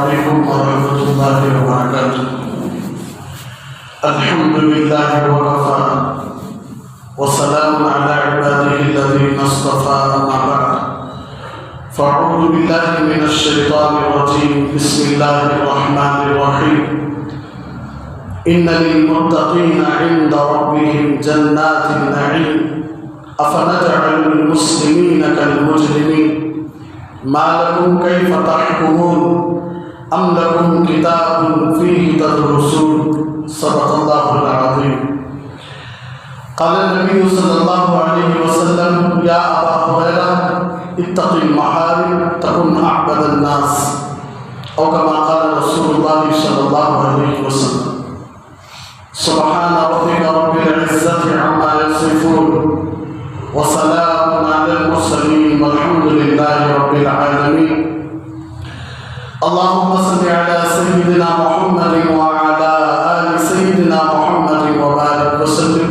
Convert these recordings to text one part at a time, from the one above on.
علیکم ورحمۃ اللہ وبرکاتہ۔ الحمد للہ وکفی وسلام علی عبادہ الذین اصطفی، اما بعد فاعوذ باللہ من الشیطان الرجیم، بسم اللہ الرحمن الرحیم۔ ان للمتقین عند ربهم جنات النعیم افنجعل المسلمین کالمجرمین ما لکم کیف تحکمون ام لکم کتاب فیہ تدرسون۔ صدق اللہ العظیم۔ قال النبی صلی اللہ علیہ وسلم یا ابا ہریرہ اتق المحارم تکن اعبد الناس، او کما قال رسول اللہ صلی اللہ علیہ وسلم۔ سبحان ربک رب العزة عما یصفون وسلام علی المرسلین والحمد للہ رب العالمین۔ اللہم صل علی سیدنا محمد وعلی آل سیدنا محمد وبارک وسلم۔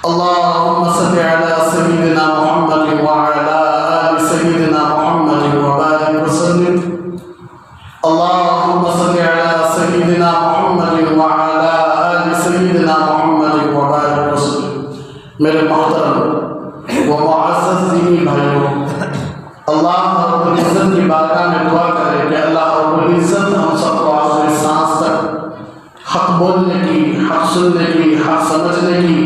اللہم صل علی سیدنا محمد وعلی آل سیدنا محمد وبارک وسلم۔ اللہم صل علی سیدنا محمد وعلی آل سیدنا محمد وبارک وسلم۔ میرے محترم و معزز دینی بھائیوں، اللہ رب العزت کی بارگاہ میں دعا کرے کہ اللہ رب العزت ہم سب کو آخری سانس تک حق بولنے کی، حق سننے کی، حق سمجھنے کی،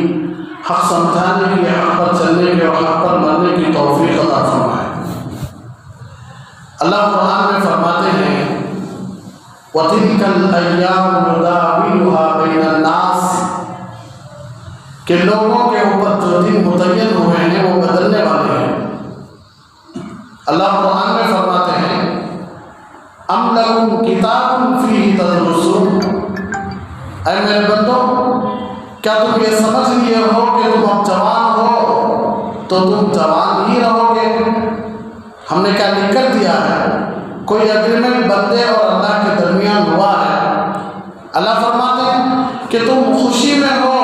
حق سمجھانے کی، حق پر چلنے کی اور حق پر مرنے کی توفیق عطا فرمائے۔ اللہ قرآن میں فرماتے ہیں وَتِلْكَ الْأَيَّامُ نُدَاوِلُهَا بَيْنَ النَّاسِ، کہ لوگوں کے اوپر جو دن متعین ہوئے ہیں وہ بدلنے والے ہیں۔ اللہ قرآن میں فرماتے ہیں ام لکم کتاب فیہ تدرسون، اے میرے بندوں کیا تم یہ سمجھ لیے ہو کہ تم اب جوان ہو تو تم جوان ہی رہو گے؟ ہم نے کیا لکھ کر دیا ہے؟ کوئی اگریمنٹ بندے اور اللہ کے درمیان ہوا ہے؟ اللہ فرماتے ہیں کہ تم خوشی میں ہو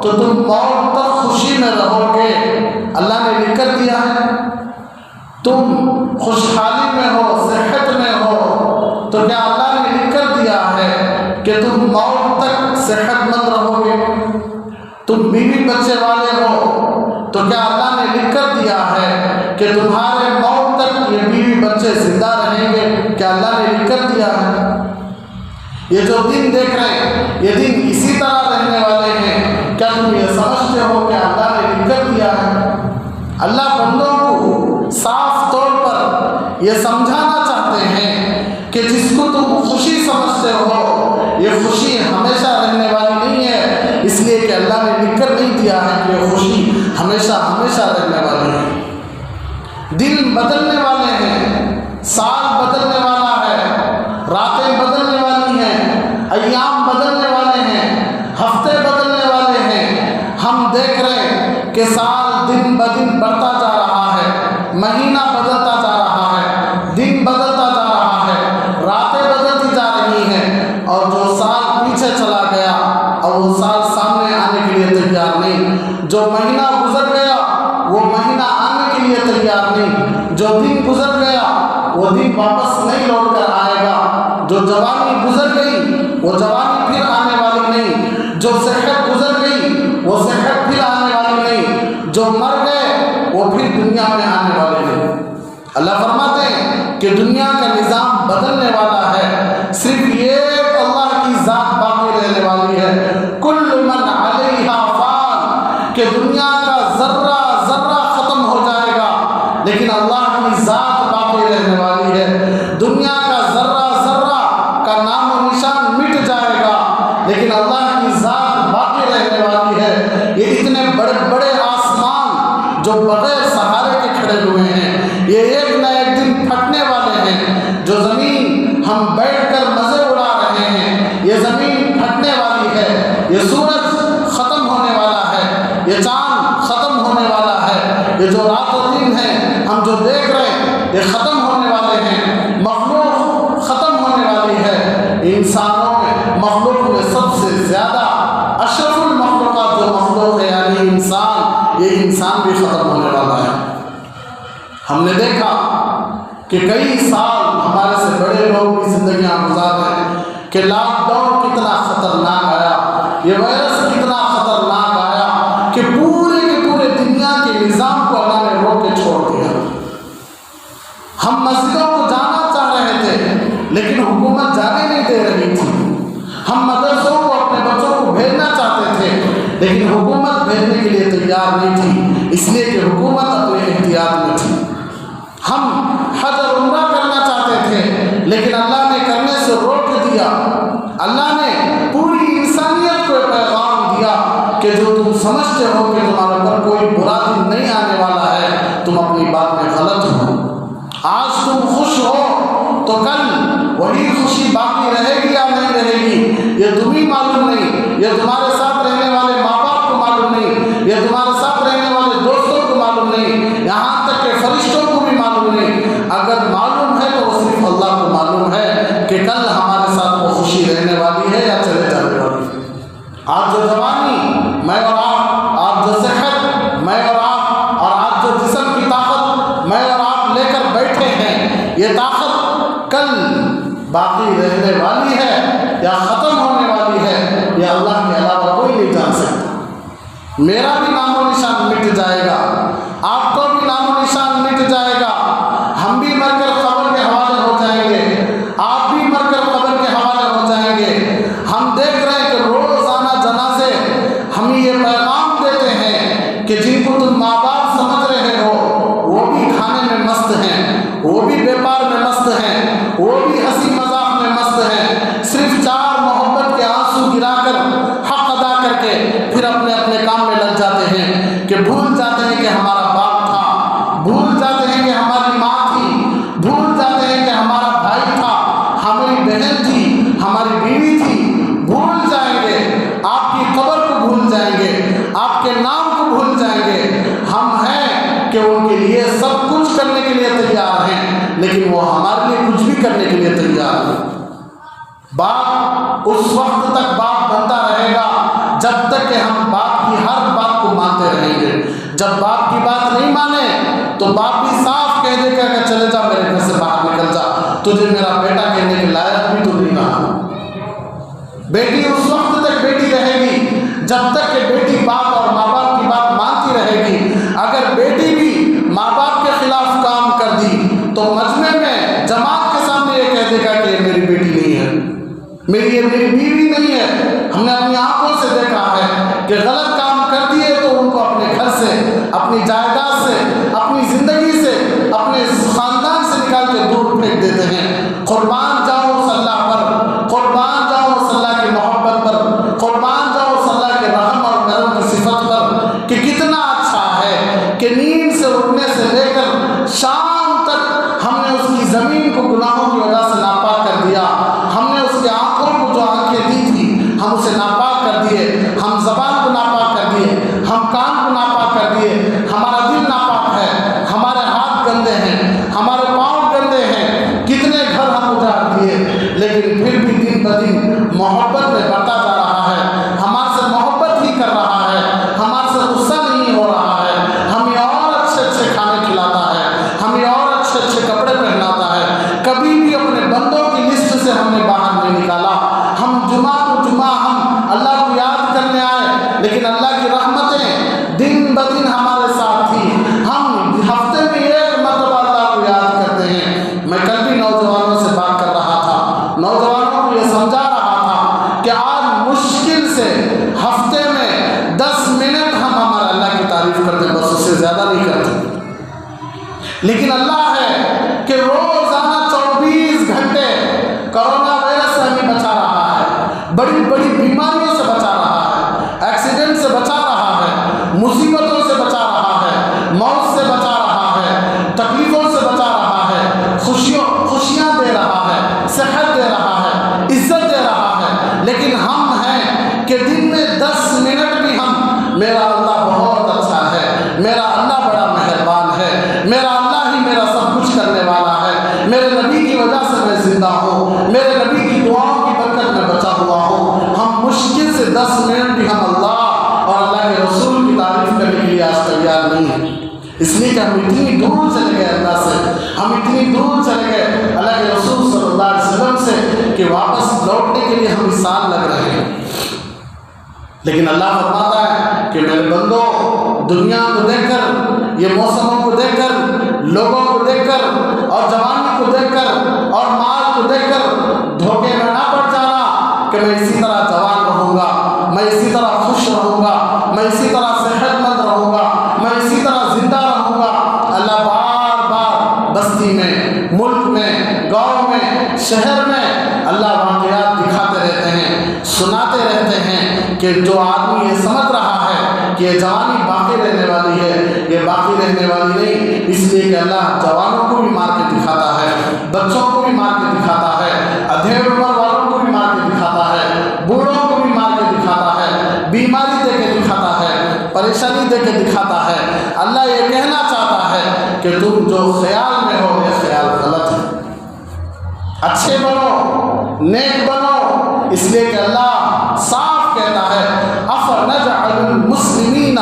تو تم موت تک خوشی میں رہو گے، اللہ نے لکھ کر دیا ہے۔ تم خوشحالی میں ہو، صحت میں ہو تو کیا اللہ نے لکھ کر دیا ہے کہ تم موت تک صحت مند رہو گے؟ تم بیوی بچے والے ہو تو کیا اللہ نے لکھ کر دیا ہے کہ تمہارے موت تک یہ بیوی بچے زندہ رہیں گے؟ کیا اللہ نے لکھ کر دیا ہے؟ یہ جو دن دیکھ رہے ہیں یہ دن اسی طرح رہنے والے ہیں، کیا تم یہ سمجھتے ہو کہ اللہ نے لکھ کر دیا ہے؟ اللہ بندوں کو صاف طور پر یہ سمجھانا چاہتے ہیں کہ جس کو تم خوشی سمجھتے ہو یہ خوشی ہمیشہ رہنے والی نہیں ہے، اس لیے کہ اللہ نے لکھ کر نہیں دیا ہے کہ یہ خوشی ہمیشہ ہمیشہ رہنے والی ہے۔ دن بدلنے والے ہیں، سال بدلنے والا ہے، راتیں بدلنے والی ہیں، ایام بدلنے والے ہیں، ہفتے بدلنے والے ہیں۔ ہم دیکھ رہے ہیں کہ سال دن بدن بڑھتا جا رہا ہے، مہینہ بدلتا جا رہا ہے، دن بدلتا جا رہا ہے، راتیں بدلتی جا رہی ہیں، اور جو سال پیچھے چلا گیا اور وہ سال سامنے آنے کے لیے تیار نہیں، جو مہینہ گزر گیا وہ مہینہ آنے کے لیے تیار نہیں، جو دن گزر گیا وہ دن واپس نہیں لوٹ کر آئے گا، جو جوانی گزر گئی وہ جوانی پھر آنے والی نہیں، جو صحت گزر گئی وہ صحت پھر آنے والی نہیں، جو مر گئے وہ پھر دنیا میں آنے والے نہیں۔ اللہ فرماتے ہیں کہ دنیا کا نظام بدلنے والا ہے، صرف ایک اللہ کی ذات باقی رہنے والی ہے۔ کل من علیہا فان، کہ دنیا کا ذرہ ذرہ ختم ہو جائے گا لیکن اللہ کی ذات باقی رہنے والی ہے۔ دنیا کا ذرہ ذرہ کا نام و نشان مٹ جائے گا لیکن اللہ کی ذات باقی رہنے والی ہے۔ یہ اتنے بڑے بڑے آسمان جو بغیر سہارے کے کھڑے ہوئے ہیں یہ ایک نہ ایک دن پھٹنے والے ہیں۔ جو زمین ہم بیٹھ کر مزے اڑا رہے ہیں یہ زمین پھٹنے والی ہے، یہ سورج ختم ہونے والا ہے، یہ چاند ختم ہونے والا ہے، یہ جو رات و دن ہیں ہم جو دیکھ رہے ہیں یہ ختم ہونے والے ہیں، مخلوق ختم ہونے والی ہے۔ انسانوں میں مخلوق میں سب سے زیادہ اشرف المخلوقات جو مخلوق ہے یعنی انسان، یہ انسان بھی ختم ہونے والا ہے۔ ہم نے دیکھا کہ کئی سال ہمارے سے بڑے لوگ کہ لاک ڈاؤن کتنا خطرناک آیا، یہ وائرس کتنا خطرناک آیا کہ پورے کے پورے دنیا کے نظام کو اللہ نے روک کے چھوڑ دیا۔ ہم مسجدوں کو جانا چاہ رہے تھے لیکن حکومت جانے نہیں دے رہی تھی، ہم مدرسوں کو اپنے بچوں کو بھیجنا چاہتے تھے لیکن حکومت بھیجنے کے لیے تیار نہیں تھی، اس لیے کہ حکومت اپنے احتیاط میں تھی۔ ہم حج اور عمرہ کرنا چاہتے تھے لیکن اللہ نے کرنے سے روک دیا۔ اللہ نے پوری انسانیت کو پیغام دیا کہ جو تم سمجھتے ہو کہ تمہارے پر کوئی برا دن نہیں آنے والا ہے، تم اپنی بات میں غلط ہو۔ آج تم خوش ہو تو کل وہی خوشی باقی رہے گی یا نہیں رہے گی یہ تمہیں معلوم نہیں، یہ تمہارے ساتھ رہنے والے ماں باپ کو معلوم نہیں، یہ تمہارے ساتھ رہنے والے دوستوں کو معلوم نہیں، یہاں تک کہ فرشتوں کو بھی معلوم نہیں۔ اگر معلوم ہے تو وہ صرف اللہ کو معلوم ہے کہ کل ہمارے ساتھ وہ خوشی رہنے والی ہے یا چلے جانے والی ہے۔ آج جو جوانی میں اور آپ، آج جو صحت میں اور آپ، اور آج جو جسم کی طاقت میں اور آپ لے کر بیٹھے ہیں، یہ طاقت کل باقی رہنے والی ہے یا ختم ہونے والی ہے یہ اللہ کے علاوہ کوئی نہیں جان سکتا۔ میرا بھی نام و نشان مٹ جائے گا، آپ کو بھی نام و نشان مٹ جائے گا، ہم بھی مر کر قبر کے حوالے ہو جائیں گے، آپ بھی مر کر قبر کے حوالے ہو جائیں گے۔ ہم دیکھ رہے ہیں کہ روزانہ جنازے ہم یہ پیغام دیتے ہیں کہ جن کو تم ماں باپ سمجھ رہے ہو وہ بھی کھانے میں مست ہیں، وہ بھی بیپار میں مست ہیں، وہ بھی ہنسی مذاق میں مست ہیں، صرف چار محبت کے آنسو گرا کر حق ادا کر کے پھر اپنے اپنے کام میں لگ جاتے ہیں کہ بھول جاتے ہیں کہ ہمارا باپ تھا، بھول جاتے ہیں کہ ہماری ماں تھی، بھول جاتے ہیں کہ ہمارا بھائی تھا، ہماری بہن تھی، ہماری بیوی تھی، بھول جائیں گے، آپ کی قبر کو بھول جائیں گے، آپ کے نام کو بھول جائیں گے۔ ہم ہیں کہ ان کے لیے سب کچھ کرنے کے لیے تیار ہیں لیکن وہ ہمارے لیے کچھ بھی کرنے کے لیے تیار ہیں۔ باپ اس وقت تک باپ بنتا رہے گا جب تک کہ ہم باپ کی ہر بات کو مانتے رہیں گے۔ جب باپ کی بات نہیں مانے تو باپ بھی صاف کہہ دے گا کہ چلے جا میرے گھر سے باہر نکل جا، تجھے میرا بیٹا کہنے کے لائق بھی تو نہیں رہا۔ بیٹی اس وقت تک بیٹی رہے گی جب تک کہ بیٹی باپ اور ماں باپ کی بات مانتی رہے گی۔ اگر بیٹی بھی ماں باپ کے خلاف کام کر دی تو مجمع میں جماعت کے سامنے یہ کہہ دے گا کہ یہ میری بیٹی نہیں ہے، یہ میری بیوی نہیں ہے۔ ہم نے اپنی آنکھوں سے دیکھا ہے کہ غلط کام کر دیے تو ان کو اپنے گھر سے، اپنی جائیداد سے، اپنی زندگی سے، اپنے خاندان سے نکال کے دور پھینک دیتے ہیں۔ قربان جاؤ صلی اللہ پر، قربان جاؤ صلی اللہ کی محبت پر، قربان جاؤ صلی اللہ کے رحم اور کرم کی صفت پر کہ کتنا اچھا ہے کہ نیند سے اٹھنے سے لے کر شام تک ہم نے اس کی زمین کو گناہوں کی وجہ سے ناپاک کر دیا، ہم نے اس کی آنکھوں کو جو آنکھیں دی تھی ہم اسے ناپاک کر دیے، ہم زبان کو ناپاک کر دیے، ہم کان کو ناپاک کر دیے، ہمارا دل ناپاک ہے، ہمارے ہاتھ گندے ہیں، ہمارے پاؤں گندے ہیں، کتنے گھر ہم اجاڑ دیے، لیکن پھر بھی دن بدن محبت میں بڑھتا جا رہا ہے، ہمارے سے محبت ہی کر رہا ہے، ہمارے سے غصہ نہیں ہو رہا ہے، ہمیں اور اچھے اچھے کھانے کھلاتا ہے، ہمیں اور اچھے اچھے کپڑے پہناتا ہے۔ کبھی بھی اپنے بندوں کی لسٹ سے ہم نے باہر نہیں نکالا۔ ہم جمعہ کو جمعہ ہم اللہ کو یاد کرنے آئے لیکن اللہ کی رحمتیں دن بدن ہمارے ساتھ تھی۔ ہم ہفتے میں ایک مرتبہ اللہ کو یاد کرتے ہیں۔ میں کل بھی نوجوانوں سے بات کر رہا تھا، نوجوانوں کو یہ سمجھا رہا تھا کہ آج مشکل سے ہفتے میں 10 منٹ ہم ہمارا اللہ کی تعریف کرتے ہیں، بس اس سے زیادہ نہیں کرتے۔ لیکن اللہ ہے کہ روزانہ 24 گھنٹے کرونا وائرس سے ہمیں بچا رہا ہے، بڑی بڑی بیماریوں سے بچا رہا ہے، ایکسیڈنٹ سے بچا رہا ہے، مصیبتوں سے بچا رہا ہے، موت سے بچا رہا ہے، تکلیفوں سے بچا رہا ہے، خوشیاں دے رہا ہے، صحت دے رہا ہے، عزت دے رہا ہے۔ لیکن ہم ہیں کہ دن میں 10 منٹ بھی ہم میرا اللہ بہت اچھا ہے، میرا اللہ بڑا مہربان ہے، میرا اللہ ہی میرا سب کچھ کرنے والا ہے، میرے نبی کی وجہ سے میں زندہ ہوں، میرے نبی کی دعاؤں کی برکت میں بچا ہوا ہوں۔ ہم مشکل سے 10 منٹ بھی ہم اللہ اور اللہ کے رسول کی تعریف کرنے کے لیے آج تیار نہیں ہیں، اس لیے کہ ہم اتنی دور چلے گئے اللہ سے، ہم اتنی دور چلے گئے اللہ کے رسول صلی اللہ علیہ وسلم سے کہ واپس لوٹنے کے لیے ہم اس سال لگ رہے ہیں، لیکن اللہ فرماتا ہے کہ میرے بندو دنیا کو دیکھ کر، یہ موسموں کو دیکھ کر، لوگوں کو دیکھ کر اور جوانی کو دیکھ کر اور مال کو دیکھ کر دھوکے میں نہ پڑ جانا کہ میں اسی طرح جوان رہوں گا، میں اسی طرح خوش رہوں گا، میں اسی طرح صحت مند رہوں گا، میں اسی طرح زندہ رہوں گا۔ اللہ بار بار بستی میں، ملک میں، گاؤں میں، شہر میں اللہ واقعات دکھاتے رہتے ہیں، سناتے رہتے ہیں کہ جو آدمی یہ سمجھ رہا ہے کہ یہ جوانی باقی رہنے والی ہے، یہ باقی رہنے والی نہیں، اس لیے کہ اللہ جوانوں کو بھی مار کے دکھاتا ہے، بچوں کو بھی مار کے دکھاتا ہے، ادھیڑ عمر والوں کو بھی مار کے دکھاتا ہے، بوڑھوں کو بھی مار کے دکھاتا ہے، بیماری دے کے دکھاتا ہے، پریشانی دے کے دکھاتا ہے۔ اللہ یہ کہنا چاہتا ہے کہ تم جو خیال میں ہو یہ خیال غلط ہے، اچھے بنو، نیک بنو، اس لیے کہ اللہ صاف کہتا ہے أَفَنَجْعَلُ الْمُسْلِمِينَ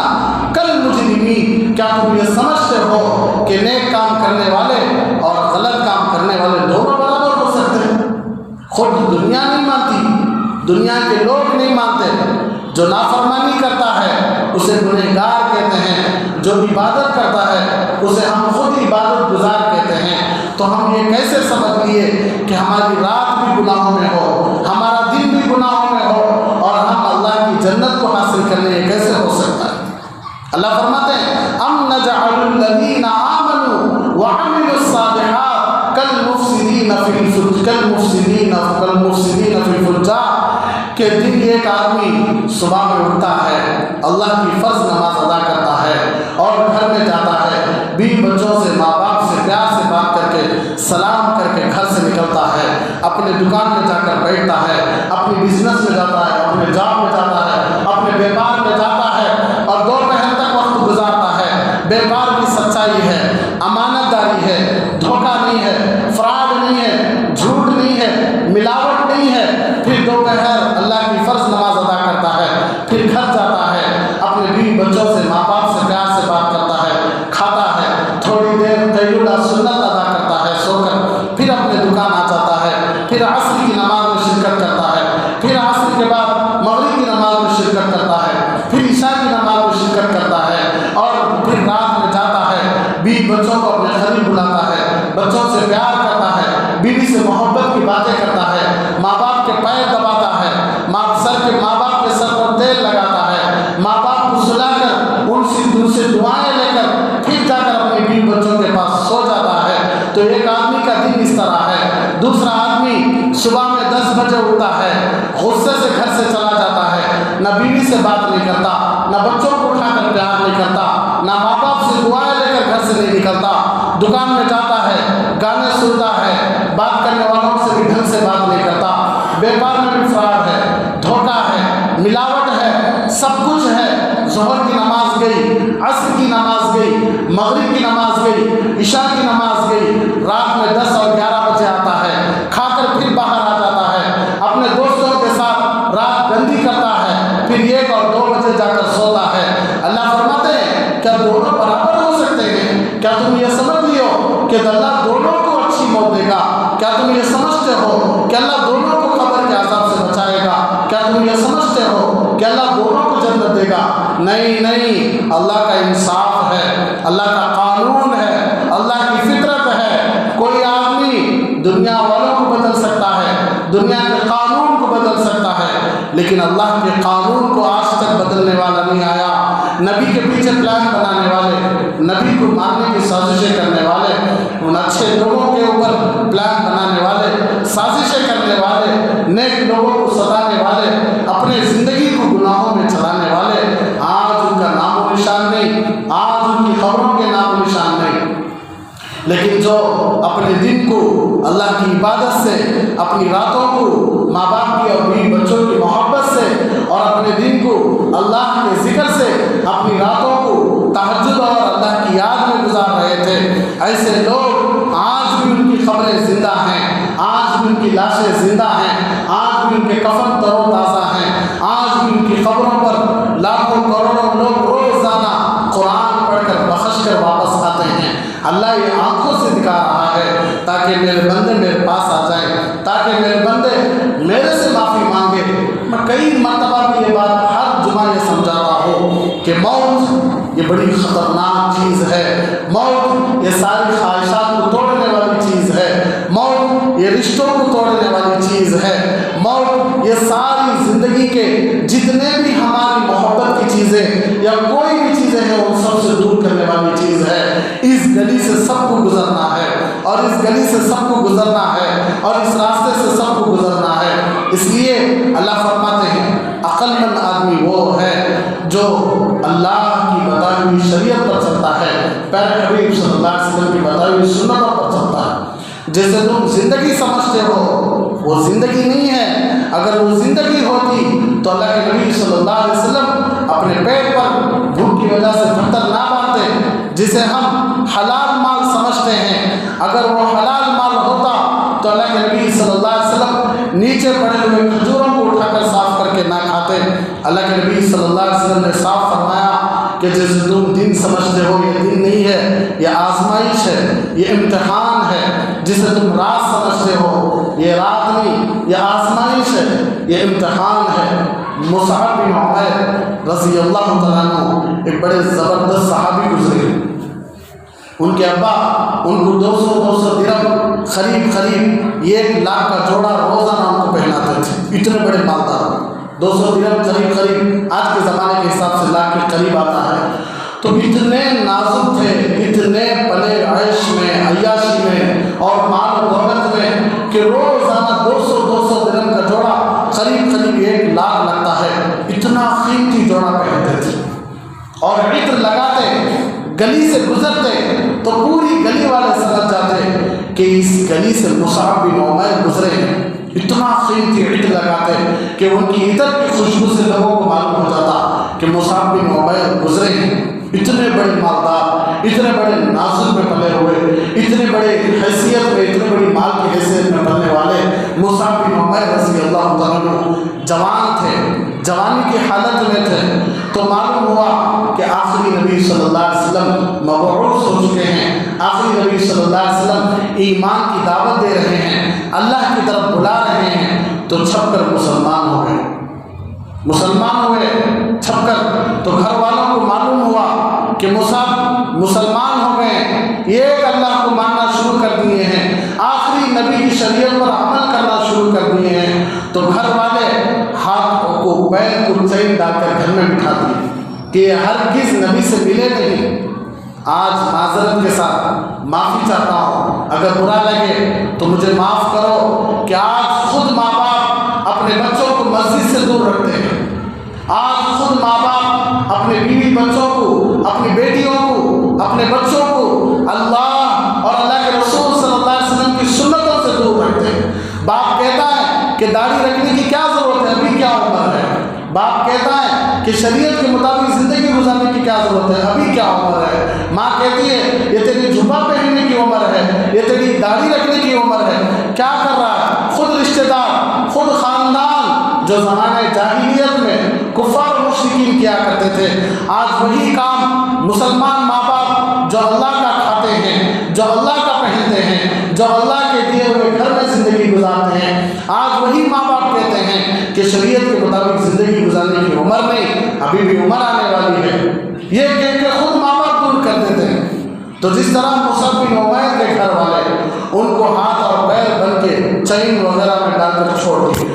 كَالْمُجْرِمِينَ، کیا تم یہ سمجھتے ہو کہ نیک کام کرنے والے اور غلط کام کرنے والے دونوں برابر ہو سکتے ہیں؟ خود دنیا نہیں مانتی، دنیا کے لوگ نہیں مانتے، جو نافرمانی کرتا ہے اسے گنہگار کہتے ہیں، جو عبادت کرتا ہے اسے ہم خود عبادت گزار کہتے ہیں۔ تو ہم یہ کیسے سمجھ لیے کہ ہماری رات بھی گناہوں میں ہو، ہمارا دن بھی گناہوں میں ہو اور ہم اللہ کی جنت کو حاصل کرنے یہ کیسے ہو سکتا ہے؟ اللہ فرماتے ہیں أَمْ نَجْعَلُ الَّذِينَ آمَنُوا وَعَمِلُوا الصَّالِحَاتِ كَالْمُفْسِدِينَ فِي الْفُجَّارِ، کہ دن ایک آدمی صبح میں اٹھتا ہے، اللہ کی فرض نماز ادا کرتا ہے اور گھر میں جاتا ہے، بیوی بچوں سے، ماں باپ سے پیار سے بات کر کے، سلام کر کے گھر سے نکلتا ہے، اپنے دکان میں جا کر بیٹھتا ہے، اپنی بزنس میں جاتا ہے، اپنے جاب میں جاتا ہے، اپنے بیپار میں جاتا ہے اور دوپہر تک وقت گزارتا ہے۔ بیپار بھی سچائی ہے، امانت داری ہے، دھوکہ نہیں ہے، فراڈ نہیں ہے، جھوٹ نہیں ہے، ملاوٹ نہیں ہے، پھر دوپہر اللہ کی فرض نماز ادا کرتا ہے، پھر گھر جاتا ہے، اپنے بیوی بچوں سے، ماں باپ سے پیار سے بات کرتا ہے، کھاتا ہے، تھوڑی دیر قیلولہ سنت ادا کرتا ہے سو کر، پھر اپنے دکان آ جاتا ہے، پھر عصر کی نماز میں شرکت کرتا ہے، پھر عصر کے بعد مغرب کی نماز میں شرکت کرتا ہے، پھر عشاء کی نماز میں شرکت کرتا ہے اور پھر رات میں جاتا ہے، بیوی بچوں کو اپنے قریب بلاتا ہے، بچوں سے پیار کرتا ہے، بیوی سے محبت کی باتیں کرتا ہے، ماں باپ کے پیر دباتا ہے، ماں باپ کے سر پر تیل لگاتا ہے، ماں باپ کو سلا کر ان سے دعائیں لے کر پھر جا کر اپنے بیوی بچوں کے پاس سو جاتا ہے۔ تو ایک آدمی کا دن اس طرح ہے۔ دوسرا آدمی صبح میں 10 بجے اٹھتا ہے، غصے سے گھر سے چلا جاتا ہے، نہ بیوی سے بات نہیں کرتا، نہ بچوں کو اٹھا کر پیار نہیں کرتا، نہ ماں باپ سے دعائیں لے کر گھر سے نہیں نکلتا، دکان میں جاتا ہے، گانے سنتا ہے، بات کرنے والوں سے بھی ڈھنگ سے بات نہیں کرتا، بیپار میں بھی فراڈ ہے، دھوکہ ہے، ملاوٹ ہے، سب کچھ ہے۔ ظہر کی نماز گئی، عصر کی نماز گئی، مغرب کی نماز گئی، عشاء کی نماز گئی، رات میں 10 اور 11 بجے آتا ہے، کھا کر پھر باہر آ جاتا ہے، اپنے دوستوں کے ساتھ رات گندی کرتا ہے، پھر 1 اور 2 بجے جا کر سوتا ہے۔ اللہ فرماتے ہیں کیا دونوں برابر ہو سکتے ہیں؟ کیا تم یہ سمجھ لیو کہ اللہ دونوں کو اچھی موت دے گا؟ کیا تم یہ سمجھتے ہو کہ اللہ دونوں کو قبر کے عذاب سے بچائے گا؟ کیا تم یہ سمجھتے ہو کہ اللہ دونوں کو جنت دے گا؟ نہیں نہیں، اللہ کا انصاف ہے، اللہ کا قانون ہے، اللہ کی فطرت ہے۔ کوئی آدمی دنیا والوں کو بدل سکتا ہے، دنیا کے قانون کو بدل سکتا ہے، لیکن اللہ کے قانون کو آج تک بدلنے والا نہیں آیا۔ نبی کے پیچھے پلان بنانے والے، نبی کو مارنے کی سازشیں کرنے والے، ان اچھے لوگوں کے اوپر پلان بنانے والے، سازشیں کرنے والے، نیک لوگوں کو ستانے والے، اپنے زندگی کو گناہوں میں چلانے والے، آج ان کا نام و نشان نہیں، آج ان کی خبروں کے نام و نشان نہیں۔ لیکن جو اپنے دن کو اللہ کی عبادت سے، اپنی راتوں کو ماں باپ کی اور بیوی بچوں کی محبت سے اور اپنے دن کو اللہ کے ذکر سے، اپنی راتوں کو تہجد اور اللہ کی یاد میں گزار رہے تھے، ایسے لوگ آج بھی ان کی خبریں زندہ ہیں، آج بھی ان کی لاشیں زندہ ہیں، آج بھی ان کے کفن تر و تازہ ہیں، آج بھی ان کی خبروں پر لاکھوں کروڑوں لوگ روزانہ قرآن پڑھ کر بخش کر واپس آتے ہیں۔ اللہ یہ آنکھوں سے دکھا رہا ہے تاکہ میرے بندے میرے پاس آ جائیں، تاکہ میرے بندے میرے سے معافی کہ موت یہ بڑی خطرناک چیز ہے، موت یہ ساری خواہشات کو توڑنے والی چیز ہے، موت یہ رشتوں کو توڑنے والی چیز ہے، موت یہ ساری زندگی کے جتنے بھی ہماری محبت کی چیزیں یا کوئی بھی چیزیں ہیں ان سب سے دور کرنے والی چیز ہے۔ اس گلی سے سب کو گزرنا ہے اور اس گلی سے سب کو گزرنا ہے اور اس راستے سے سب کو گزرنا ہے۔ اس لیے اللہ فرماتے ہیں عقل مند آدمی وہ ہے جو اللہ کی بتائی ہوئی شریعت پر چلتا ہے، پیارے حبیب صلی اللہ علیہ وسلم کی بتائی ہوئی سنتوں پر چلتا ہے۔ جیسے تم زندگی سمجھتے ہو وہ زندگی نہیں ہے، اگر وہ زندگی ہوتی تو اللہ کے نبی صلی اللہ علیہ وسلم اپنے پیٹ پر بھوک کی وجہ سے پتھر نہ باندھتے۔ جسے ہم حلال مال سمجھتے ہیں، اگر وہ حلال مال ہوتا تو اللہ کے نبی صلی اللہ علیہ وسلم نیچے پڑے ہوئے کھجوروں کو اٹھا کر صاف کر کے نہ کھاتے۔ اللہ کے نبی صلی اللہ علیہ وسلم نے صاف فرمایا کہ جیسے تم دن سمجھتے ہو یہ دن نہیں ہے، یہ آزمائش ہے، یہ امتحان ہے۔ جسے تم رات سمجھتے ہو یہ رات نہیں، یہ آزمائش ہے، یہ امتحان ہے۔ مصعب بن عمیر رضی اللہ تعالیٰ عنہ ایک بڑے زبردست صحابی گزرے، ان کے ابا ان کو 200 درہم قریب 1,00,000 کا جوڑا روزانہ ان کو پہناتے تھے، اتنے بڑے مالدار۔ 200 درہم قریب آج کے زمانے کے حساب سے لاکھ کے قریب آتا ہے۔ تو اتنے نازک تھے، اتنے پلے عیش میں، عیاشی میں اور مال و دولت میں کہ روزانہ 200 درہم کا جوڑا قریب 1,00,000 لگتا ہے۔ اتنا قیمتی جوڑا پہنتے تھے اور عطر لگاتے، گلی سے گزرتے تو پوری گلی والے سمجھ جاتے کہ اس گلی سے مصعب بن عمیر گزرے ہیں۔ اتنا قیمتی عطر لگاتے کہ ان کی عطر کی خوشبو سے لوگوں کو معلوم ہو جاتا کہ مصعب بن عمیر گزرے ہیں۔ اتنے بڑے مالدار، اتنے بڑے ناصر میں پلے ہوئے، اتنے بڑے حیثیت میں، اتنے بڑی مال کی حیثیت میں پلنے والے مصعب بن عمیر رضی اللہ تعالیٰ عنہ جوان تھے، جوانی کی حالت میں تھے۔ تو معلوم ہوا کہ آخری نبی صلی اللہ علیہ وسلم مبعوث ہو چکے ہیں، آخری نبی صلی اللہ علیہ وسلم ایمان کی دعوت دے رہے ہیں، اللہ کی طرف بلا رہے ہیں۔ تو چھپ کر مسلمان ہو گئے، مسلمان ہوئے چھپ کر۔ تو گھر والوں کو معلوم ہوا کہ مصعب مسلمان ہو گئے، ایک اللہ کو ماننا شروع کر دیے ہیں، آخری نبی کی شریعت پر عمل کرنا شروع کر دیے ہیں۔ تو گھر والے ہاتھ کو پیر کو چین ڈال کر گھر میں بٹھا دیے کہ یہ ہرگز نبی سے ملے نہیں۔ آج معذرت کے ساتھ معافی چاہتا ہوں، اگر برا لگے تو مجھے معاف کرو کہ آج خود ماں باپ اپنے بچوں کو مسجد سے دور رکھتے ہیں، آج خود ماں باپ اپنے بیوی بچوں کو، اپنی بیٹیوں کو، اپنے بچوں کو اللہ اور اللہ کے رسول صلی اللہ علیہ وسلم کی سنتوں سے دور رکھتے ہیں۔ باپ کہتا ہے کہ داڑھی رکھنے کی کیا ضرورت ہے، ابھی کیا عمر ہے۔ باپ کہتا ہے کہ شریعت کے مطابق زندگی گزارنے کی کیا ضرورت ہے، ابھی کیا عمر ہے۔ ماں کہتی ہے یہ تیری جھبا پہننے کی عمر ہے، یہ تیری داڑھی رکھنے کی عمر ہے۔ کیا کر رہا ہے؟ خود رشتہ دار، خود خاندان جو زمانے جاہلیت میں کفار و مشرکین کیا کرتے تھے، آج وہی کام مسلمان ماں باپ جو اللہ کا کھاتے ہیں، جو اللہ کا پہنتے ہیں، جو اللہ کے دیے ہوئے گھر میں زندگی گزارتے ہیں، آج وہی ماں باپ کہتے ہیں کہ شریعت کے مطابق زندگی گزارنے کی عمر نہیں، ابھی بھی عمر آنے والی ہے، یہ کہہ کے خود ماں باپ دور کر دیتے ہیں۔ تو جس طرح مصعب بن عمیر کے گھر والے ان کو ہاتھ اور پیر بن کے چین وغیرہ میں ڈال کر چھوڑ دیے۔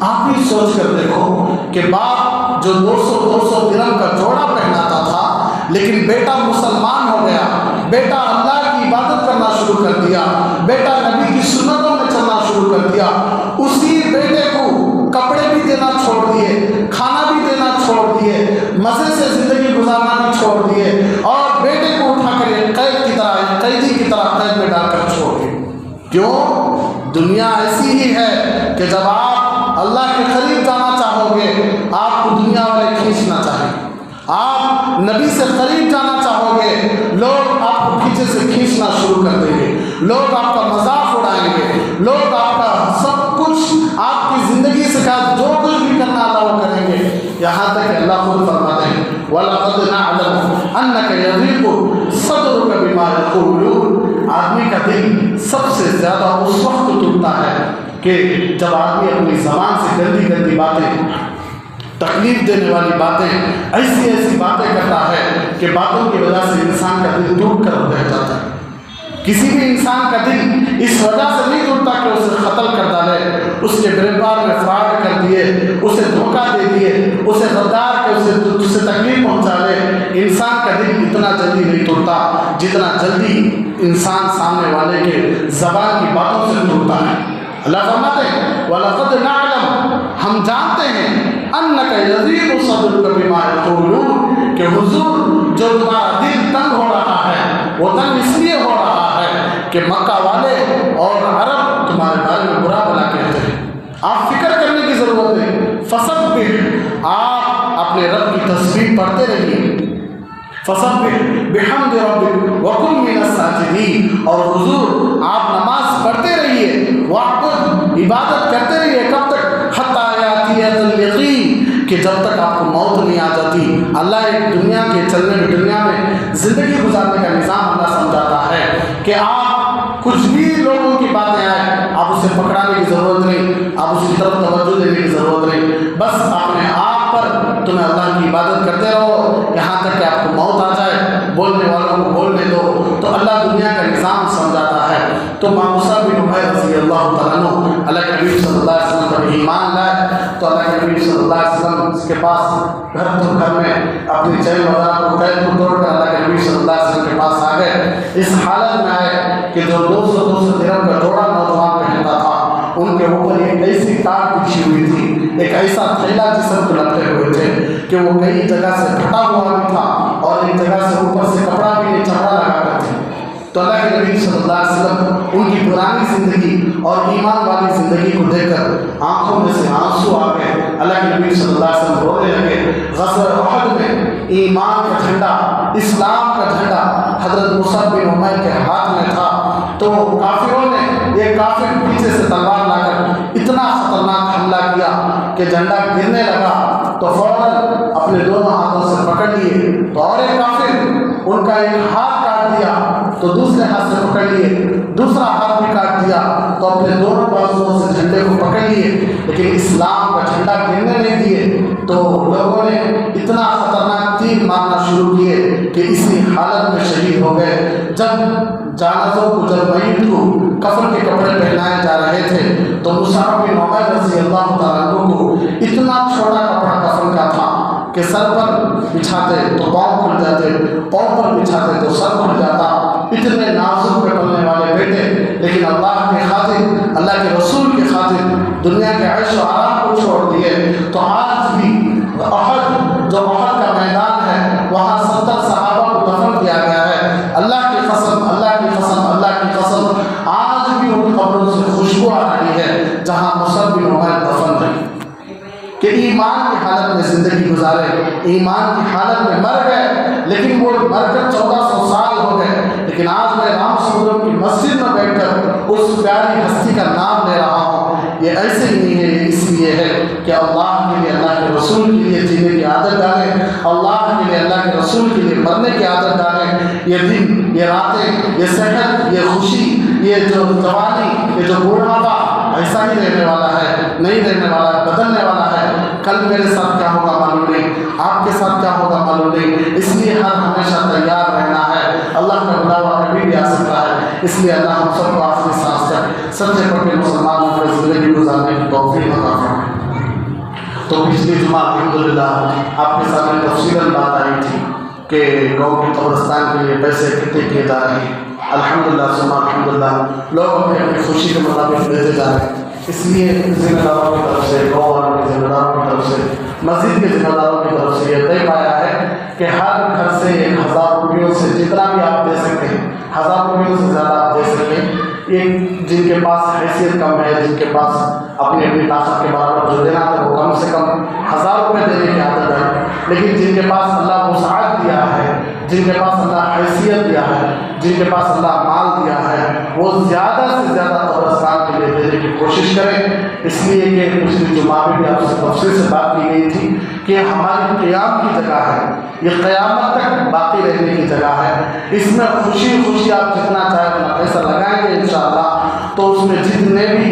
آپ بھی سوچ کر دیکھو کہ باپ جو 200 درہم کا جوڑا پہناتا تھا، لیکن بیٹا مسلمان ہو گیا، بیٹا اللہ کی عبادت کرنا شروع کر دیا، بیٹا نبی کی سنتوں میں چلنا شروع کر دیا، اسی بیٹے کو کپڑے بھی دینا چھوڑ دیے، کھانا بھی دینا چھوڑ دیے، مزے سے زندگی گزارنا بھی چھوڑ دیے، اور بیٹے کو اٹھا کر ایک قید کی طرح، ایک قیدی کی طرح قید میں ڈال کر چھوڑ دیے۔ کیوں؟ دنیا ایسی ہی ہے کہ جب آپ اللہ کے قریب جانا چاہو گے، آپ کو دنیا والے کھینچنا چاہیں گے، آپ نبی سے قریب جانا چاہو گے، لوگ آپ کو پیچھے سے کھینچنا شروع کر دیں گے، لوگ آپ کا مذاق اڑائیں گے، لوگ آپ کا سب کچھ، آپ کی زندگی سے جو کچھ بھی کرنا اللہ وہ کریں گے، یہاں تک کہ اللہ خود فرماتے ہیں وَلَقَدْ نَعْلَمُ أَنَّكَ يَضِيقُ صَدْرُكَ بِمَا يَقُولُونَ۔ آدمی کا دل سب سے زیادہ اس وقت ٹوٹتا ہے کہ جب آدمی اپنی زبان سے گندی گندی باتیں تکلیف دینے والی باتیں، ایسی ایسی باتیں کرتا ہے کہ باتوں کی وجہ سے انسان کا دل ٹوٹ کر رہ جاتا ہے۔ کسی بھی انسان کا دل اس وجہ سے نہیں ٹوٹتا کہ اسے قتل کر ڈالے، اس کے گرفتار میں فراڈ کر دیے، اسے دھوکہ دے دیے، اسے غدار کے اسے تکلیف پہنچا دے۔ انسان کا دل اتنا جلدی نہیں ٹوٹتا جتنا جلدی انسان سامنے والے کے زبان کی باتوں سے ٹوٹتا ہے۔ اللہ فرماتے ہیں وَلَقَدْ نَعْلَمُ، ہم جانتے ہیں أَنَّكَ يَضِيقُ صَدْرُكَ بِمَا يَقُولُونَ، کہ حضور جو تمہارا دل تنگ ہو رہا ہے وہ تنگ اس لیے ہو رہا ہے کہ مکہ والے اور عرب تمہارے بارے میں برا بھلا کہتے ہیں۔ آپ فکر کرنے کی ضرورت ہے، فَسَبِّحْ، آپ اپنے رب کی تسبیح پڑھتے رہیے، فَسَبِّحْ بِحَمْدِ رَبِّكَ وَكُن مِّنَ السَّاجِدِينَ، اور حضور آپ نماز پڑھتے رہیے، وَاعْبُدْ، عبادت کرتے رہیے، کب تک؟ حَتَّىٰ يَأْتِيَكَ الْيَقِينُ، کہ جب تک آپ کو موت نہیں آ جاتی۔ اللہ ایک دنیا کے چلنے میں، دنیا میں زندگی گزارنے کا نظام اللہ سمجھاتا ہے کہ آپ کچھ بھی لوگوں کی باتیں آئیں آپ اسے پکڑانے کی ضرورت نہیں، آپ اس کی طرف توجہ دینے کی ضرورت نہیں، بس اپنے آپ پر تمہیں اللہ کی عبادت کرتے رہو یہاں تک کہ آپ کو موت آ جائے، بولنے والوں کو بولنے دو۔ تو اللہ دنیا کا نظام سمجھاتا ہے۔ تو مصعب بن عمیر رضی اللہ تعالیٰ عنہ اللہ کے نبی صلی اللہ علیہ وسلم پر ایمان لائے، تو اللہ کے نبی صلی اللہ علیہ وسلم اس کے پاس گھر میں اپنی چین وغیرہ کو قید کو توڑ کر اللہ کے نبی صلی اللہ علیہ وسلم کے پاس آ گئے۔ اس حالت میں آئے کہ جو 200 درہم کا جوڑا نوجوان پہنتا تھا ان کے اوپر ایک ایسی ٹاٹ بچھی ہوئی تھی، ایک ایسا تھیلا جسم کو لپٹے ہوئے تھے کہ وہ کئی جگہ سے پھٹا ہوا بھی تھا اور ایک جگہ سے اوپر سے کپڑا بھی نہیں، چمڑا لگا کر تھے۔ تو اللہ کے نبی صلی اللہ علیہ وسلم ان کی پرانی زندگی اور ایمان والی زندگی کو دیکھ کر آنکھوں میں سے آنسو آ گئے۔ اللہ کے نبی صلی اللہ علیہ وسلم رونے لگے۔ غزوہ احد میں ایمان کا جھنڈا، اسلام کا جھنڈا حضرت مصعب بن عمیر کے ہاتھ میں تھا، تو کافروں نے ایک کافر پیچھے سے تلوار لا کر اتنا خطرناک حملہ کیا کہ جھنڈا گرنے لگا، تو فوراً اپنے دونوں ہاتھوں سے پکڑ لیے، تو اور ایک کافر ان کا ایک ہاتھ کاٹ دیا تو دوسرے ہاتھ سے پکڑ لیے، دوسرا ہاتھ بھی کاٹ دیا تو اپنے دونوں بازوؤں سے جھنڈے کو پکڑ لیے، لیکن اسلام کا جھنڈا گرنے نہیں دیے۔ تو لوگوں نے اتنا خطرناک تیر مارنا شروع کیے کہ اسی حالت میں شہید ہو گئے۔ جب جنازوں کو، جب میت کو کفن کے کپڑے پہنائے جا رہے تھے تو مصعب بن عمیر رضی اللہ تعالیٰ عنہ کو اتنا چھوٹا کپڑا کفن کا تھا کہ سر پر بچھاتے تو پاؤں کھل جاتے، پاؤں پر بچھاتے تو سر کھل جاتا۔ اتنے نازک پہ پلنے والے بیٹے، لیکن اللہ کے خاطر، اللہ کے رسول کے خاطر دنیا کے عیش و آرام کو چھوڑ دیے۔ تو آج بھی احد، جو احد کا میدان ہے، وہاں 70 صحابہ کو دفن کیا گیا ہے۔ اللہ کی قسم، اللہ کی قسم، اللہ کی قسم، آج بھی ان قبروں سے خوشبو آ رہی ہے جہاں مصعب بن عمیر دفن ہے، کہ ایمان کی حالت میں زندگی گزارے، ایمان کی حالت میں مر گئے، لیکن وہ مر کر 1400 سال ہو گئے، لیکن آج میں رام سمندرم کی مسجد میں بیٹھ کر اس پیاری ہستی کا نام لے رہا ہوں۔ یہ ایسے ہی نہیں ہے، یہ اس لیے ہے کہ اللہ کے لیے، اللہ کے رسول کے لیے جینے کی عادت ڈالیں، اللہ کے لیے، اللہ کے رسول کے لیے مرنے کی عادت ڈالیں۔ یہ دن، یہ راتیں، یہ صحت، یہ خوشی، یہ جو جوانی، یہ جو بوڑھاپا ایسا ہی رہنے والا ہے، نہیں رہنے والا ہے، بدلنے والا ہے۔ کل میرے ساتھ کیا ہوگا معلوم نہیں، آپ کے ساتھ کیا ہوگا معلوم نہیں، اس لیے ہر ہمیشہ تیار رہنا ہے۔ اللہ کا بلاوا کبھی بھی آ سکتا ہے، اس لیے اللہ ہم سب کو آخری سانس تک سچے پکے مسلمانوں کو زندگی گزارنے کی توفیق عطا فرمائے۔ تو پچھلی جمعہ الحمدللہ آپ کے سامنے تفصیلاً بات آئی تھی کہ گاؤں کے قبرستان کے لیے پیسے اکٹھے کیے جا رہے ہیں۔ الحمدللہ ثم الحمدللہ لوگ اپنی خوشی کے مطابق دیتے جا رہے ہیں۔ اس لیے ذمہ داروں کی طرف سے، گاؤں والوں کے ذمہ داروں کی طرف سے، مسجد کے ذمہ داروں کی طرف سے یہ طے پایا ہے کہ ہر گھر سے 1000 روپیوں سے جتنا بھی آپ دے سکتے ہیں، 1000 روپیوں سے زیادہ آپ دے سکتے ہیں۔ ایک جن کے پاس حیثیت کم ہے، جن کے پاس اپنی طاقت کے برابر جو دینا تھا وہ کم سے کم 1000 روپے دینے کی عادت ہے، لیکن جن کے پاس اللہ وسعت دیا ہے، جن کے پاس اللہ حیثیت دیا ہے، جن کے پاس اللہ مال دیا ہے، وہ زیادہ سے زیادہ قبرستان کے لیے دینے کی کوشش کریں۔ اس لیے کہ پچھلی جمعہ میں بھی آپ سے تفصیل سے بات کی گئی تھی کہ ہماری قیام کی جگہ ہے، یہ قیامت تک باقی رہنے کی جگہ ہے۔ اس میں خوشی خوشی آپ جتنا چاہے اتنا پیسہ لگائیں گے انشاءاللہ، تو اس میں جتنے بھی